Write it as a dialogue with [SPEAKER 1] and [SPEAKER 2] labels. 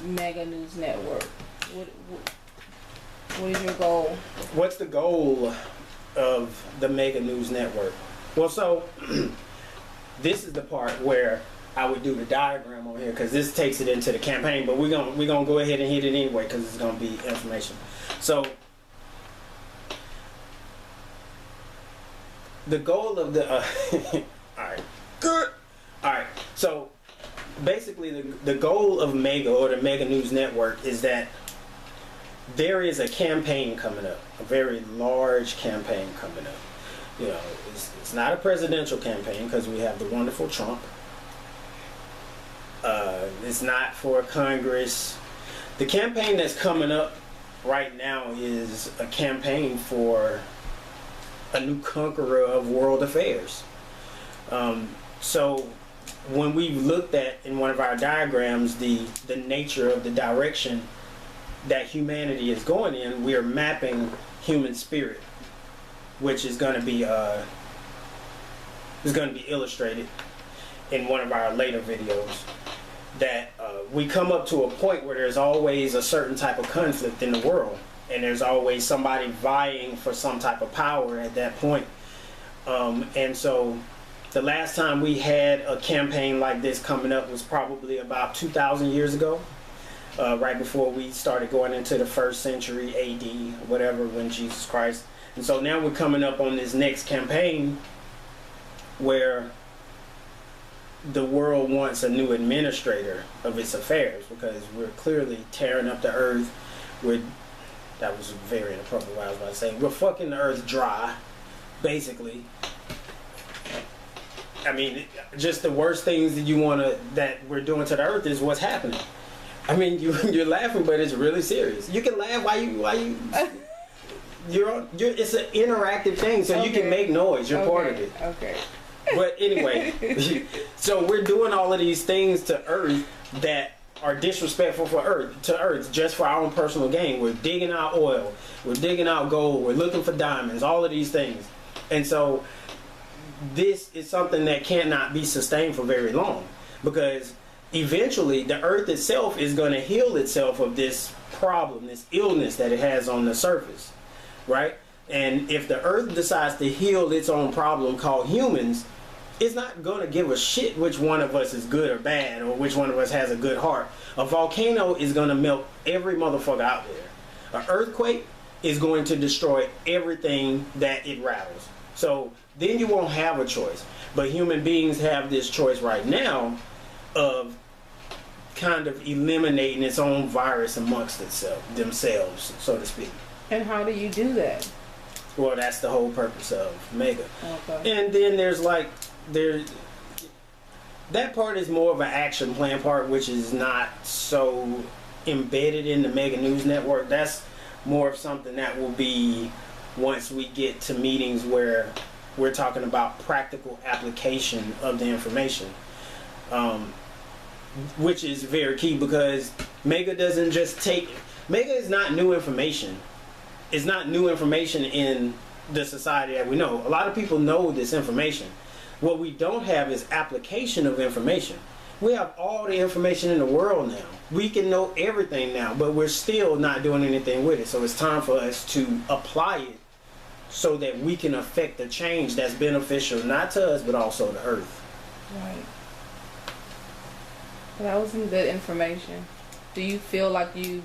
[SPEAKER 1] Mega News Network? What is your goal?
[SPEAKER 2] What's the goal of the Mega News Network? Well, so this is the part where I would do the diagram on here, because this takes it into the campaign, but we're gonna go ahead and hit it anyway because it's gonna be information. So the goal of the all right. So basically, the goal of Mega, or the Mega News Network, is that there is a campaign coming up, a very large campaign coming up. You know, it's not a presidential campaign because we have the wonderful Trump. It's not for Congress. The campaign that's coming up right now is a campaign for a new conqueror of world affairs. So when we looked at, in one of our diagrams, the nature of the direction that humanity is going in, we are mapping human spirit, which is going to be illustrated in one of our later videos. That we come up to a point where there's always a certain type of conflict in the world, and there's always somebody vying for some type of power at that point. And so the last time we had a campaign like this coming up was probably about 2,000 years ago, right before we started going into the 1st century AD, whatever, when Jesus Christ. And so now we're coming up on this next campaign where the world wants a new administrator of its affairs, because we're clearly tearing up the earth. That was very inappropriate what I was about to say. We're fucking the earth dry, basically. I mean, just the worst things that we're doing to the earth is what's happening. I mean, you're laughing, but it's really serious. You can laugh while you it's an interactive thing, so okay. You can make noise. You're part of it.
[SPEAKER 1] Okay.
[SPEAKER 2] But anyway, so we're doing all of these things to Earth that are disrespectful to Earth, just for our own personal gain. We're digging out oil, we're digging out gold, we're looking for diamonds, all of these things. And so this is something that cannot be sustained for very long, because eventually the Earth itself is going to heal itself of this problem, this illness that it has on the surface, right? And if the Earth decides to heal its own problem called humans, it's not going to give a shit which one of us is good or bad, or which one of us has a good heart. A volcano is going to melt every motherfucker out there. An earthquake is going to destroy everything that it rattles. So then you won't have a choice. But human beings have this choice right now of kind of eliminating its own virus amongst themselves, so to speak.
[SPEAKER 1] And how do you do that?
[SPEAKER 2] Well, that's the whole purpose of Mega.
[SPEAKER 1] Okay.
[SPEAKER 2] And then that part is more of an action plan part, which is not so embedded in the Mega News Network. That's more of something that will be once we get to meetings where we're talking about practical application of the information, which is very key, because Mega doesn't just take... Mega is not new information. It's not new information in the society that we know. A lot of people know this information. What we don't have is application of information. We have all the information in the world now. We can know everything now, but we're still not doing anything with it. So it's time for us to apply it so that we can affect the change that's beneficial, not to us, but also to Earth.
[SPEAKER 1] Right. That was some good information. Do you feel like you